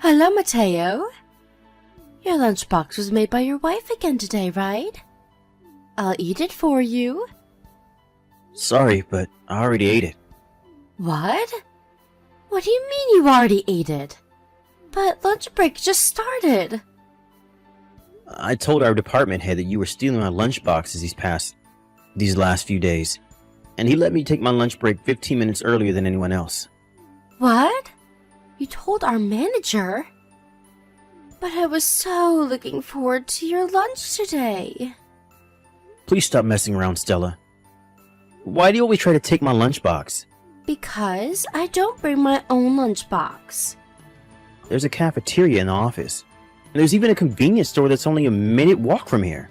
Hello, Mateo. Your lunchbox was made by your wife again today, right? I'll eat it for you. Sorry, but I already ate it. What? What do you mean you already ate it? But lunch break just started. I told our department head that you were stealing my lunchboxes these last few days, and he let me take my lunch break 15 minutes earlier than anyone else. What? You told our manager? But I was so looking forward to your lunch today. Please stop messing around, Stella. Why do you always try to take my lunchbox? Because I don't bring my own lunchbox. There's a cafeteria in the office, and there's even a convenience store that's only a minute walk from here.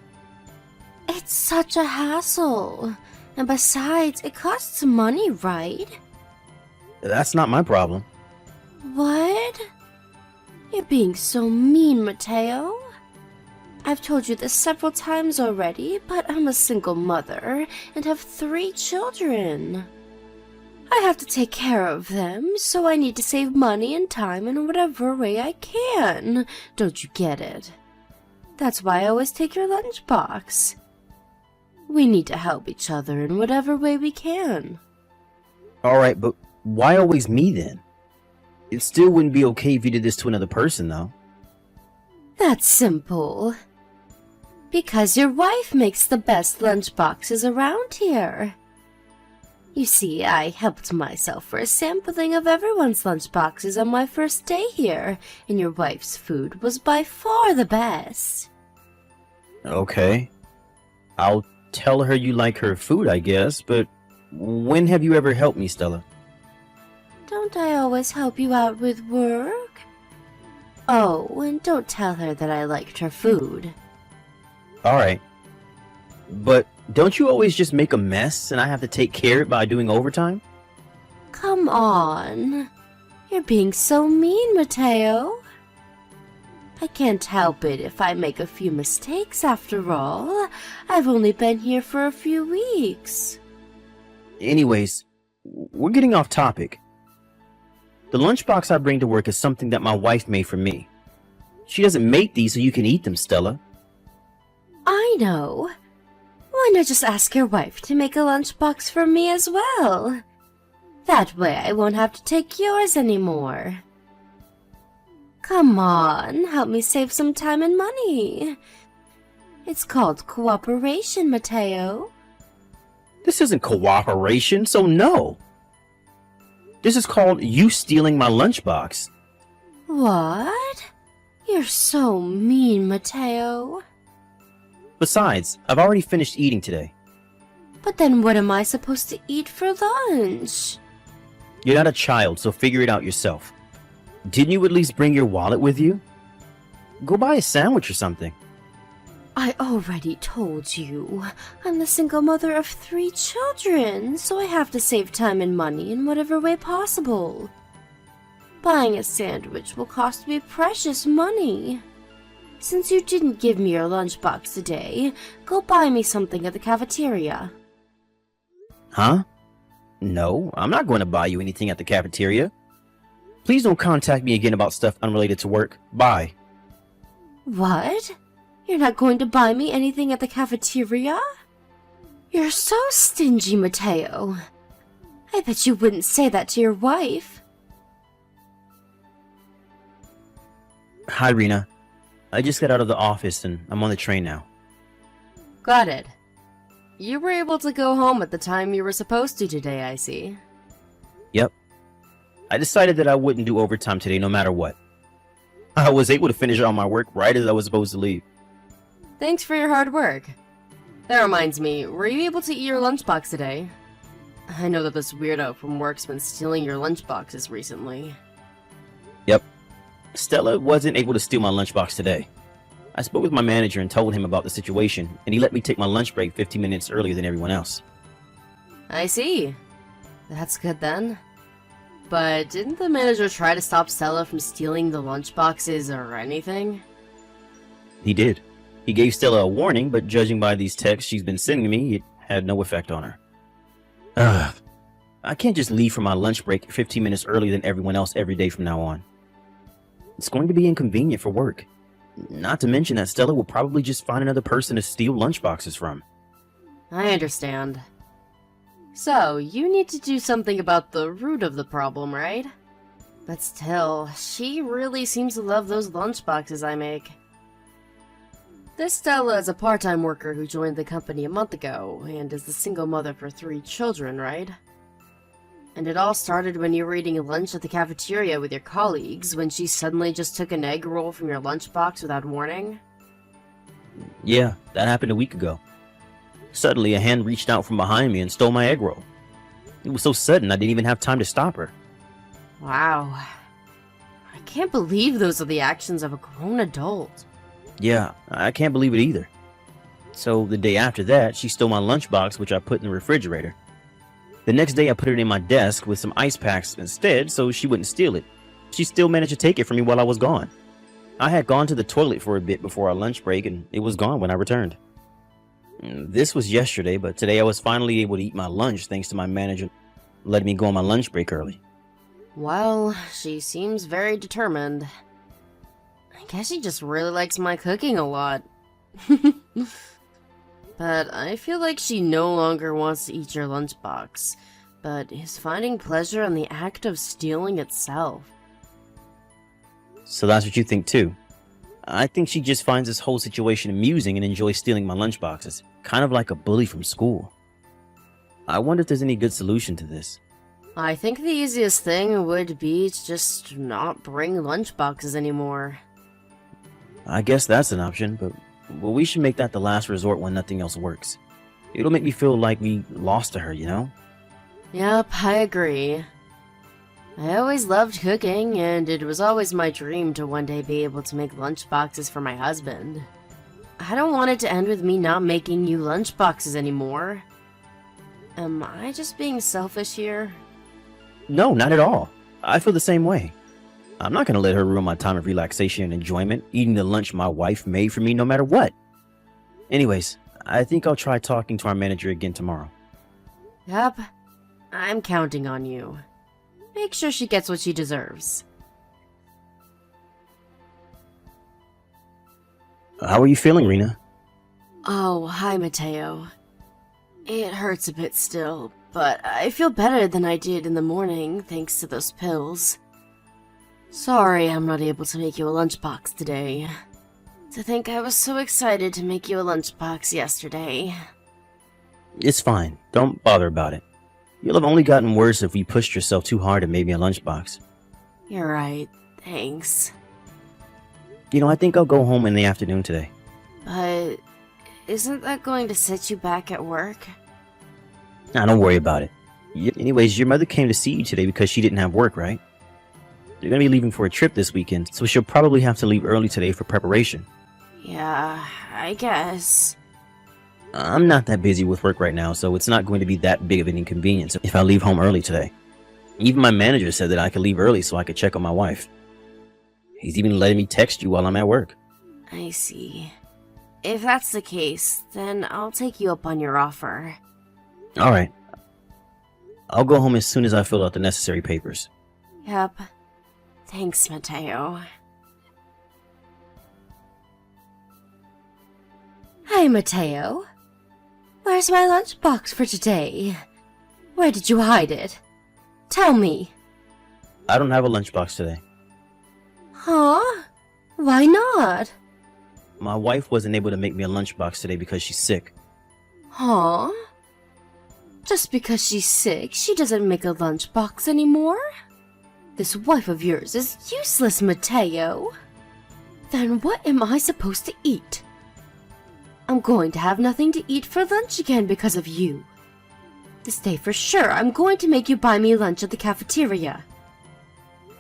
It's such a hassle. And besides, it costs money, right? That's not my problem. What? You're being so mean, Mateo. I've told you this several times already, but I'm a single mother and have 3 children. I have to take care of them, so I need to save money and time in whatever way I can. Don't you get it? That's why I always take your lunchbox. We need to help each other in whatever way we can. Alright, but why always me then? It still wouldn't be okay if you did this to another person, though. That's simple. Because your wife makes the best lunchboxes around here. You see, I helped myself for a sampling of everyone's lunchboxes on my first day here, and your wife's food was by far the best. Okay. I'll tell her you like her food, I guess, but when have you ever helped me, Stella? Don't I always help you out with work? Oh, and don't tell her that I liked her food. Alright. But don't you always just make a mess and I have to take care of it by doing overtime? Come on. You're being so mean, Mateo. I can't help it if I make a few mistakes after all. I've only been here for a few weeks. Anyways, we're getting off topic. The lunchbox I bring to work is something that my wife made for me. She doesn't make these so you can eat them, Stella. I know. Why not just ask your wife to make a lunchbox for me as well? That way I won't have to take yours anymore. Come on, help me save some time and money. It's called cooperation, Mateo. This isn't cooperation, so no. This is called you stealing my lunchbox. What? You're so mean, Mateo. Besides, I've already finished eating today. But then what am I supposed to eat for lunch? You're not a child, so figure it out yourself. Didn't you at least bring your wallet with you? Go buy a sandwich or something. I already told you. I'm the single mother of 3 children, so I have to save time and money in whatever way possible. Buying a sandwich will cost me precious money. Since you didn't give me your lunchbox today, go buy me something at the cafeteria. Huh? No, I'm not going to buy you anything at the cafeteria. Please don't contact me again about stuff unrelated to work. Bye. What? You're not going to buy me anything at the cafeteria? You're so stingy, Mateo. I bet you wouldn't say that to your wife. Hi, Rena. I just got out of the office and I'm on the train now. Got it. You were able to go home at the time you were supposed to today, I see. Yep. I decided that I wouldn't do overtime today no matter what. I was able to finish all my work right as I was supposed to leave. Thanks for your hard work. That reminds me, were you able to eat your lunchbox today? I know that this weirdo from work's been stealing your lunchboxes recently. Yep. Stella wasn't able to steal my lunchbox today. I spoke with my manager and told him about the situation, and he let me take my lunch break 15 minutes earlier than everyone else. I see. That's good then. But didn't the manager try to stop Stella from stealing the lunchboxes or anything? He did. He gave Stella a warning, but judging by these texts she's been sending me, it had no effect on her. Ugh. I can't just leave for my lunch break 15 minutes earlier than everyone else every day from now on. It's going to be inconvenient for work. Not to mention that Stella will probably just find another person to steal lunchboxes from. I understand. So, you need to do something about the root of the problem, right? But still, she really seems to love those lunchboxes I make. This Stella is a part-time worker who joined the company a month ago, and is the single mother for 3 children, right? And it all started when you were eating lunch at the cafeteria with your colleagues, when she suddenly just took an egg roll from your lunchbox without warning? Yeah, that happened a week ago. Suddenly, a hand reached out from behind me and stole my egg roll. It was so sudden I didn't even have time to stop her. Wow. I can't believe those are the actions of a grown adult. Yeah, I can't believe it either. So the day after that, she stole my lunchbox, which I put in the refrigerator. The next day, I put it in my desk with some ice packs instead, so she wouldn't steal it. She still managed to take it from me while I was gone. I had gone to the toilet for a bit before our lunch break, and it was gone when I returned. This was yesterday, but today I was finally able to eat my lunch thanks to my manager letting me go on my lunch break early. Well, she seems very determined. I guess she just really likes my cooking a lot. But I feel like she no longer wants to eat your lunchbox, but is finding pleasure in the act of stealing itself. So that's what you think too? I think she just finds this whole situation amusing and enjoys stealing my lunchboxes, kind of like a bully from school. I wonder if there's any good solution to this. I think the easiest thing would be to just not bring lunchboxes anymore. I guess that's an option, but we should make that the last resort when nothing else works. It'll make me feel like we lost to her, you know? Yep, I agree. I always loved cooking, and it was always my dream to one day be able to make lunchboxes for my husband. I don't want it to end with me not making you lunchboxes anymore. Am I just being selfish here? No, not at all. I feel the same way. I'm not going to let her ruin my time of relaxation and enjoyment, eating the lunch my wife made for me no matter what. Anyways, I think I'll try talking to our manager again tomorrow. Yep, I'm counting on you. Make sure she gets what she deserves. How are you feeling, Rena? Oh, hi, Mateo. It hurts a bit still, but I feel better than I did in the morning thanks to those pills. Sorry I'm not able to make you a lunchbox today. To think I was so excited to make you a lunchbox yesterday. It's fine. Don't bother about it. You'll have only gotten worse if you pushed yourself too hard and made me a lunchbox. You're right. Thanks. You know, I think I'll go home in the afternoon today. But isn't that going to set you back at work? Nah, don't worry about it. Anyways, your mother came to see you today because she didn't have work, right? They're going to be leaving for a trip this weekend, so she'll probably have to leave early today for preparation. Yeah, I guess. I'm not that busy with work right now, so it's not going to be that big of an inconvenience if I leave home early today. Even my manager said that I could leave early so I could check on my wife. He's even letting me text you while I'm at work. I see. If that's the case, then I'll take you up on your offer. Alright. I'll go home as soon as I fill out the necessary papers. Yep. Thanks, Mateo. Hi, Mateo. Where's my lunchbox for today? Where did you hide it? Tell me. I don't have a lunchbox today. Huh? Why not? My wife wasn't able to make me a lunchbox today because she's sick. Huh? Just because she's sick, she doesn't make a lunchbox anymore? This wife of yours is useless, Mateo. Then what am I supposed to eat? I'm going to have nothing to eat for lunch again because of you. This day for sure, I'm going to make you buy me lunch at the cafeteria.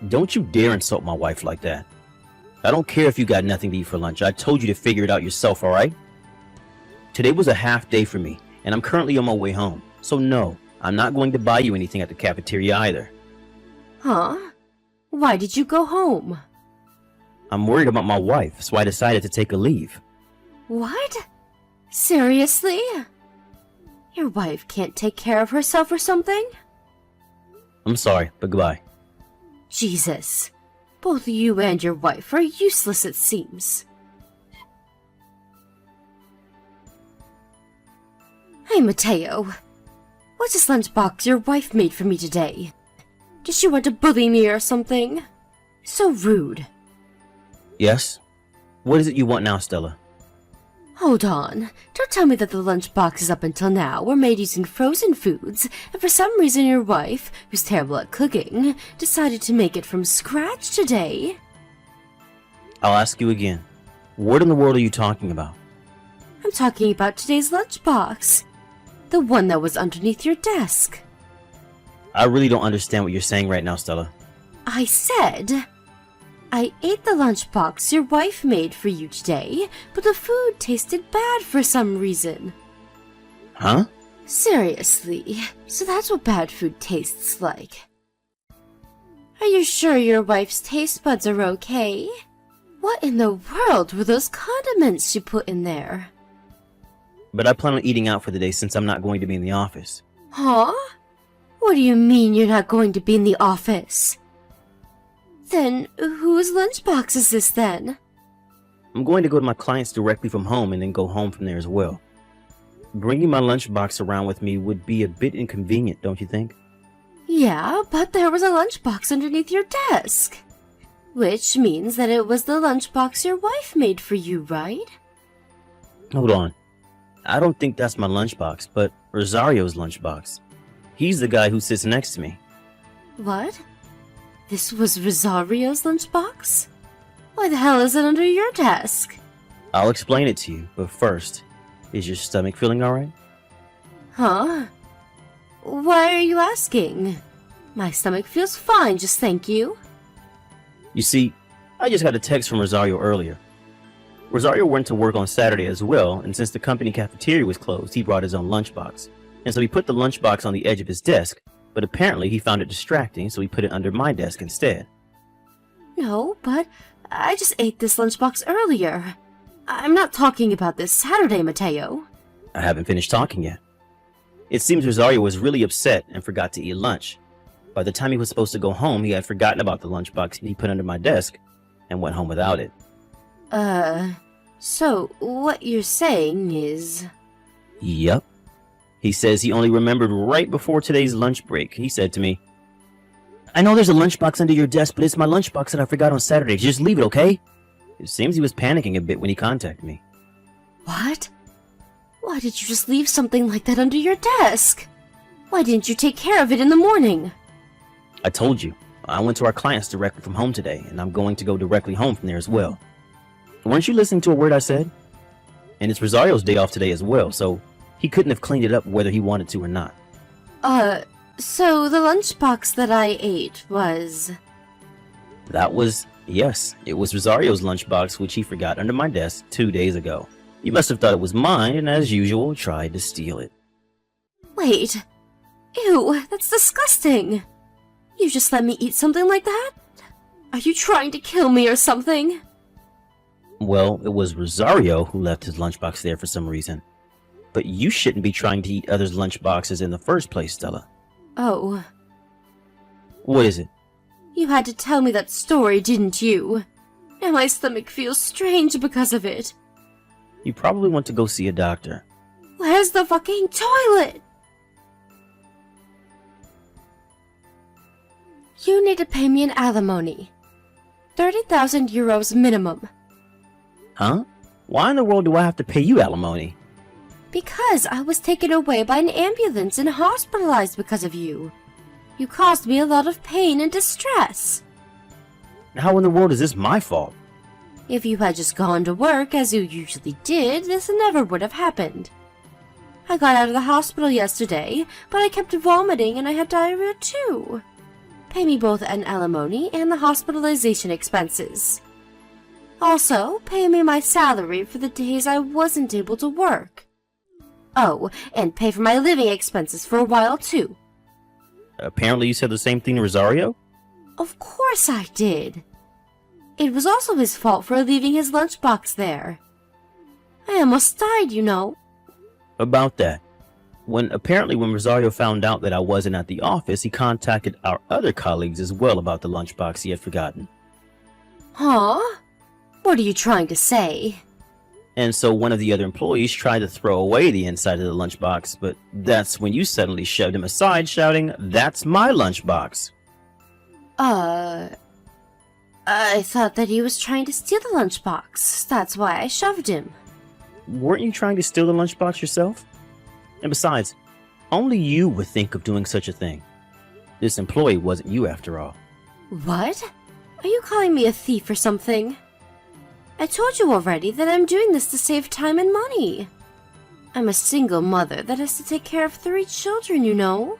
Don't you dare insult my wife like that. I don't care if you got nothing to eat for lunch. I told you to figure it out yourself, alright? Today was a half day for me, and I'm currently on my way home. So no, I'm not going to buy you anything at the cafeteria either. Huh? Why did you go home? I'm worried about my wife, so I decided to take a leave. What? Seriously? Your wife can't take care of herself or something? I'm sorry, but goodbye. Jesus. Both you and your wife are useless, it seems. Hey, Mateo. What's this lunchbox your wife made for me today? Did she want to bully me or something? So rude. Yes? What is it you want now, Stella? Hold on. Don't tell me that the lunchboxes up until now were made using frozen foods, and for some reason your wife, who's terrible at cooking, decided to make it from scratch today. I'll ask you again. What in the world are you talking about? I'm talking about today's lunchbox. The one that was underneath your desk. I really don't understand what you're saying right now, Stella. I said, I ate the lunchbox your wife made for you today, but the food tasted bad for some reason. Huh? Seriously, so that's what bad food tastes like. Are you sure your wife's taste buds are okay? What in the world were those condiments she put in there? But I plan on eating out for the day since I'm not going to be in the office. Huh? What do you mean you're not going to be in the office? Then, whose lunchbox is this then? I'm going to go to my clients directly from home and then go home from there as well. Bringing my lunchbox around with me would be a bit inconvenient, don't you think? Yeah, but there was a lunchbox underneath your desk. Which means that it was the lunchbox your wife made for you, right? Hold on. I don't think that's my lunchbox, but Rosario's lunchbox. He's the guy who sits next to me. What? This was Rosario's lunchbox? Why the hell is it under your desk? I'll explain it to you, but first, is your stomach feeling alright? Huh? Why are you asking? My stomach feels fine, just thank you. You see, I just got a text from Rosario earlier. Rosario went to work on Saturday as well, and since the company cafeteria was closed, he brought his own lunchbox. And so he put the lunchbox on the edge of his desk, but apparently he found it distracting, so he put it under my desk instead. No, but I just ate this lunchbox earlier. I'm not talking about this Saturday, Mateo. I haven't finished talking yet. It seems Rosario was really upset and forgot to eat lunch. By the time he was supposed to go home, he had forgotten about the lunchbox he put under my desk and went home without it. So what you're saying is... Yup. He says he only remembered right before today's lunch break. He said to me, I know there's a lunchbox under your desk, but it's my lunchbox that I forgot on Saturday. Just leave it, okay? It seems he was panicking a bit when he contacted me. What? Why did you just leave something like that under your desk? Why didn't you take care of it in the morning? I told you, I went to our clients directly from home today, and I'm going to go directly home from there as well. Weren't you listening to a word I said? And it's Rosario's day off today as well, so he couldn't have cleaned it up whether he wanted to or not. So the lunchbox that I ate was... Yes, it was Rosario's lunchbox, which he forgot under my desk 2 days ago. You must have thought it was mine, and as usual, tried to steal it. Wait. Ew, that's disgusting. You just let me eat something like that? Are you trying to kill me or something? Well, it was Rosario who left his lunchbox there for some reason. But you shouldn't be trying to eat others' lunchboxes in the first place, Stella. Oh. What is it? You had to tell me that story, didn't you? Now my stomach feels strange because of it. You probably want to go see a doctor. Where's the fucking toilet? You need to pay me an alimony. 30,000 euros minimum. Huh? Why in the world do I have to pay you alimony? Because I was taken away by an ambulance and hospitalized because of you. You caused me a lot of pain and distress. How in the world is this my fault? If you had just gone to work as you usually did, this never would have happened. I got out of the hospital yesterday, but I kept vomiting and I had diarrhea too. Pay me both an alimony and the hospitalization expenses. Also, pay me my salary for the days I wasn't able to work. Oh, and pay for my living expenses for a while too. Apparently you said the same thing to Rosario? Of course I did. It was also his fault for leaving his lunchbox there. I almost died, you know. About that. When Rosario found out that I wasn't at the office, he contacted our other colleagues as well about the lunchbox he had forgotten. Huh? What are you trying to say? And so one of the other employees tried to throw away the inside of the lunchbox, but that's when you suddenly shoved him aside, shouting, "That's my lunchbox." I thought that he was trying to steal the lunchbox. That's why I shoved him. Weren't you trying to steal the lunchbox yourself? And besides, only you would think of doing such a thing. This employee wasn't you after all. What? Are you calling me a thief or something? I told you already that I'm doing this to save time and money. I'm a single mother that has to take care of 3 children, you know.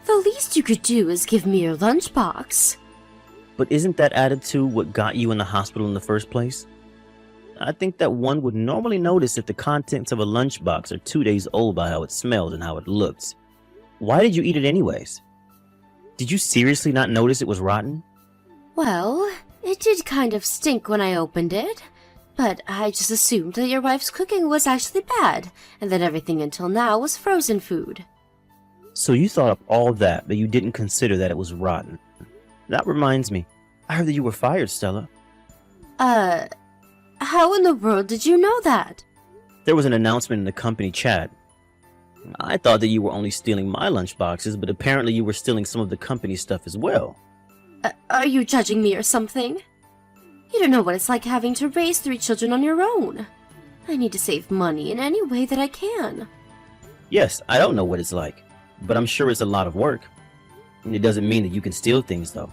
The least you could do is give me your lunchbox. But isn't that attitude what got you in the hospital in the first place? I think that one would normally notice if the contents of a lunchbox are 2 days old by how it smells and how it looks. Why did you eat it anyways? Did you seriously not notice it was rotten? Well, it did kind of stink when I opened it, but I just assumed that your wife's cooking was actually bad, and that everything until now was frozen food. So you thought of all that, but you didn't consider that it was rotten. That reminds me, I heard that you were fired, Stella. How in the world did you know that? There was an announcement in the company chat. I thought that you were only stealing my lunchboxes, but apparently you were stealing some of the company stuff as well. Are you judging me or something? You don't know what it's like having to raise 3 children on your own. I need to save money in any way that I can. Yes, I don't know what it's like, but I'm sure it's a lot of work. It doesn't mean that you can steal things, though.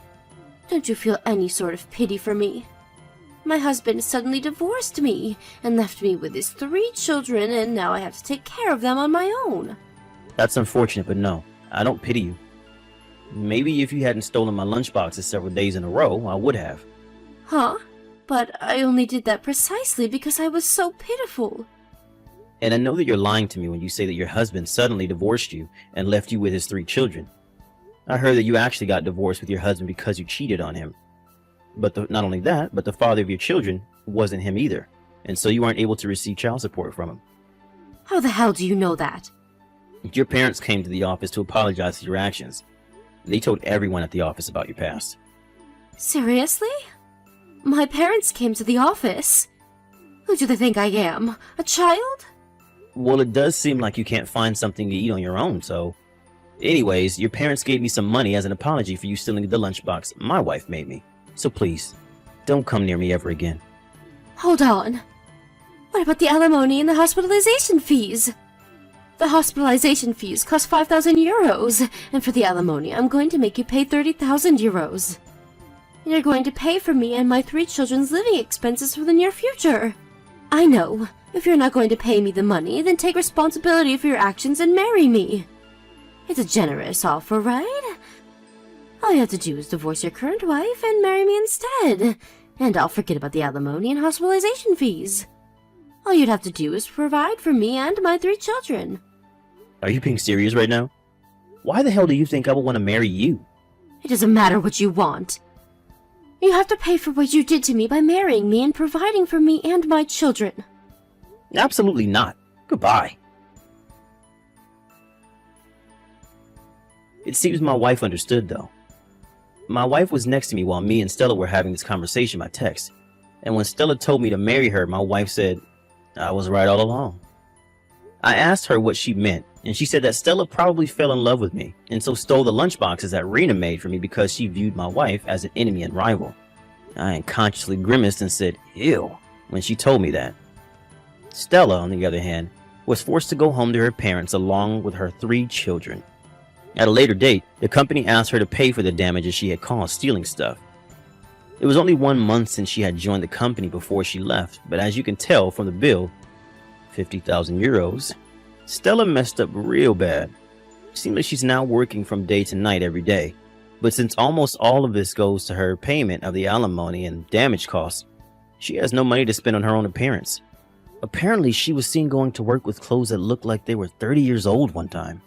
Don't you feel any sort of pity for me? My husband suddenly divorced me and left me with his 3 children, and now I have to take care of them on my own. That's unfortunate, but no, I don't pity you. Maybe if you hadn't stolen my lunchboxes several days in a row, I would have. Huh? But I only did that precisely because I was so pitiful. And I know that you're lying to me when you say that your husband suddenly divorced you and left you with his 3 children. I heard that you actually got divorced with your husband because you cheated on him. But not only that, but the father of your children wasn't him either, and so you aren't able to receive child support from him. How the hell do you know that? Your parents came to the office to apologize for your actions. They told everyone at the office about your past. Seriously? My parents came to the office? Who do they think I am? A child? Well, it does seem like you can't find something to eat on your own, so... Anyways, your parents gave me some money as an apology for you stealing the lunchbox my wife made me. So please, don't come near me ever again. Hold on. What about the alimony and the hospitalization fees? The hospitalization fees cost 5,000 euros, and for the alimony, I'm going to make you pay 30,000 euros. You're going to pay for me and my 3 children's living expenses for the near future. I know. If you're not going to pay me the money, then take responsibility for your actions and marry me. It's a generous offer, right? All you have to do is divorce your current wife and marry me instead, and I'll forget about the alimony and hospitalization fees. All you'd have to do is provide for me and my 3 children. Are you being serious right now? Why the hell do you think I would want to marry you? It doesn't matter what you want. You have to pay for what you did to me by marrying me and providing for me and my children. Absolutely not. Goodbye. It seems my wife understood, though. My wife was next to me while me and Stella were having this conversation by text. And when Stella told me to marry her, my wife said, I was right all along. I asked her what she meant, and she said that Stella probably fell in love with me, and so stole the lunchboxes that Rena made for me because she viewed my wife as an enemy and rival. I unconsciously grimaced and said, ew, when she told me that. Stella, on the other hand, was forced to go home to her parents along with her 3 children. At a later date, the company asked her to pay for the damages she had caused stealing stuff. It was only 1 month since she had joined the company before she left, but as you can tell from the bill, 50,000 euros, Stella messed up real bad. It seems like she's now working from day to night every day, but since almost all of this goes to her payment of the alimony and damage costs, she has no money to spend on her own appearance. Apparently, she was seen going to work with clothes that looked like they were 30 years old one time.